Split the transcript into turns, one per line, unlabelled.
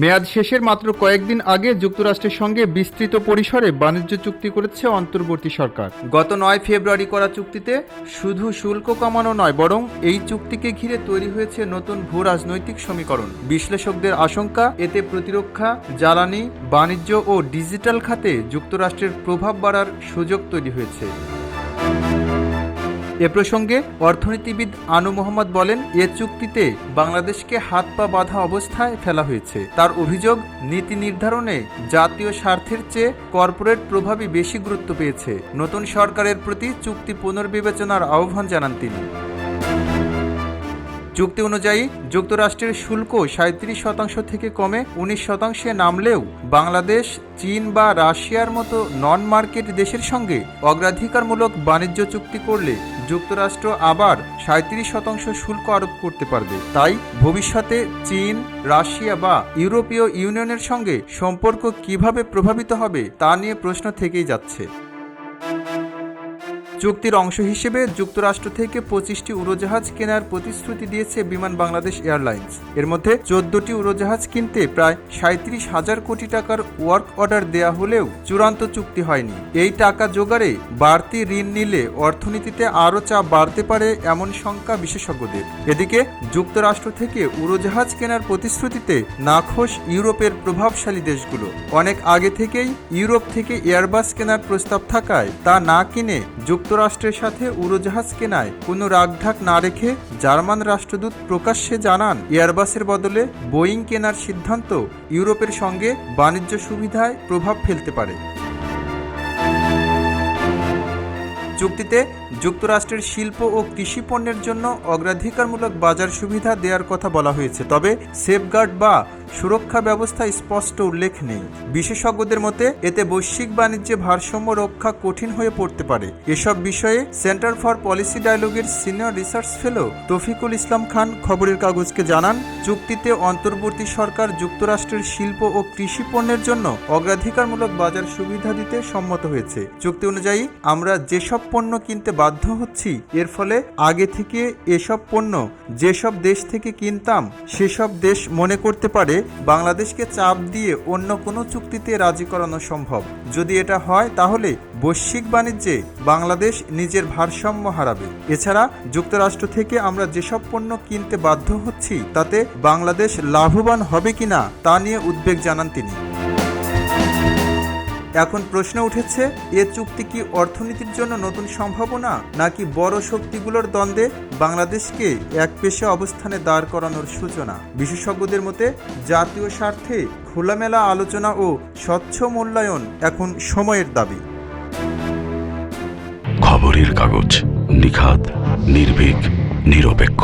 মেয়াদ শেষের মাত্র কয়েকদিন আগে যুক্তরাষ্ট্রের সঙ্গে বিস্তৃত পরিসরে বাণিজ্য চুক্তি করেছে অন্তর্বর্তী সরকার। গত 9 ফেব্রুয়ারি করা চুক্তিতে শুধু শুল্ক কমানো নয়, বরং এই চুক্তিকে ঘিরে তৈরি হয়েছে নতুন ভূ রাজনৈতিক সমীকরণ। বিশ্লেষকদের আশঙ্কা, এতে প্রতিরক্ষা, জ্বালানি, বাণিজ্য ও ডিজিটাল খাতে যুক্তরাষ্ট্রের প্রভাব বাড়ার সুযোগ তৈরি হয়েছে। এ প্রসঙ্গে অর্থনীতিবিদ আনু মোহাম্মদ বলেন, এ চুক্তিতে বাংলাদেশকে হাত পা বাঁধা অবস্থায় ফেলা হয়েছে। তার অভিযোগ, নীতি নির্ধারণে জাতীয় স্বার্থের চেয়ে কর্পোরেট প্রভাবই বেশি গুরুত্ব পেয়েছে। নতুন সরকারের প্রতি চুক্তি পুনর্বিবেচনার আহ্বান জানান তিনি। চুক্তি অনুযায়ী যুক্তরাষ্ট্রের শুল্ক 37% থেকে কমে 19% নামলেও বাংলাদেশ, চীন বা রাশিয়ার মতো নন মার্কেট দেশের সঙ্গে অগ্রাধিকারমূলক বাণিজ্য চুক্তি করলে যুক্তরাষ্ট্র আবার 37% শুল্ক আরোপ করতে পারবে। তাই ভবিষ্যতে চীন, রাশিয়া বা ইউরোপীয় ইউনিয়নের সঙ্গে সম্পর্ক কিভাবে প্রভাবিত হবে তা নিয়ে প্রশ্ন থেকেই যাচ্ছে। চুক্তির অংশ হিসেবে যুক্তরাষ্ট্র থেকে 25টি উড়োজাহাজ কেনার প্রতিশ্রুতি দিয়েছে বিমান বাংলাদেশ এয়ারলাইন্স। এর মধ্যে 14টি উড়োজাহাজ কিনতে প্রায় 37,000 কোটি টাকার ওয়ার্ক অর্ডার দেয়া হলেও চূড়ান্ত চুক্তি হয়নি। এই টাকা জোগাড়ে বাড়তি ঋণ নিলে অর্থনীতিতে আরও চাপ বাড়তে পারে এমন শঙ্কা বিশেষজ্ঞদের। এদিকে যুক্তরাষ্ট্র থেকে উড়োজাহাজ কেনার প্রতিশ্রুতিতে নাখোশ ইউরোপের প্রভাবশালী দেশগুলো। অনেক আগে থেকেই ইউরোপ থেকে এয়ারবাস কেনার প্রস্তাব থাকায় তা না কিনে যুক্তরাষ্ট্রের সাথে উড়োজাহাজ কেনায় কোনো রাগঢাক না রেখে জার্মান রাষ্ট্রদূত প্রকাশ্যে জানান, এয়ারবাসের বদলে বোয়িং কেনার সিদ্ধান্ত ইউরোপের সঙ্গে বাণিজ্য সুবিধায় প্রভাব ফেলতে পারে। চুক্তিতে যুক্তরাষ্ট্রের শিল্প ও কৃষি পণ্যের জন্য অগ্রাধিকারমূলক বাজার সুবিধা দেওয়ার কথা বলা হয়েছে, তবে সেফগার্ড বা সুরক্ষা ব্যবস্থা স্পষ্ট উল্লেখ নেই। বিশেষজ্ঞদের মতে এতে বৈশ্বিক বাণিজ্যে ভারসাম্য রক্ষা কঠিন হয়ে পড়তে পারে। এসব বিষয়ে সেন্টার ফর পলিসি ডায়ালগের senior research fellow Towfiqul Islam Khan খবরের কাগজকে জানান, চুক্তিতে অন্তর্বর্তী সরকার যুক্তরাষ্ট্রের শিল্প ও কৃষি পণ্যের জন্য অগ্রাধিকারমূলক বাজার সুবিধা দিতে সম্মত হয়েছে। চুক্তি অনুযায়ী আমরা যেসব পণ্য কিনতে বাধ্য হচ্ছি, এর ফলে আগে থেকে এসব পণ্য যেসব দেশ থেকে কিনতাম সেসব দেশ মনে করতে পারে বাংলাদেশকে চাপ দিয়ে অন্য কোনো চুক্তিতে রাজি করানো সম্ভব। যদি এটা হয় তাহলে বৈশ্বিক বাণিজ্যে বাংলাদেশ নিজের ভারসাম্য হারাবে। এছাড়া যুক্তরাষ্ট্র থেকে আমরা যেসব পণ্য কিনতে বাধ্য হচ্ছি তাতে বাংলাদেশ লাভবান হবে কিনা তা নিয়ে উদ্বেগ জানান তিনি। এখন প্রশ্ন উঠেছে, এ চুক্তি কি অর্থনীতির জন্য নতুন সম্ভাবনা, নাকি বড় শক্তিগুলোর দ্বন্দ্বে বাংলাদেশকে একপেশে অবস্থানে দাঁড় করানোর সূচনা? বিশেষজ্ঞদের মতে জাতীয় স্বার্থে খোলামেলা আলোচনা ও স্বচ্ছ মূল্যায়ন এখন সময়ের দাবি।
খবরের কাগজ, নিখাত, নির্ভীক, নিরপেক্ষ।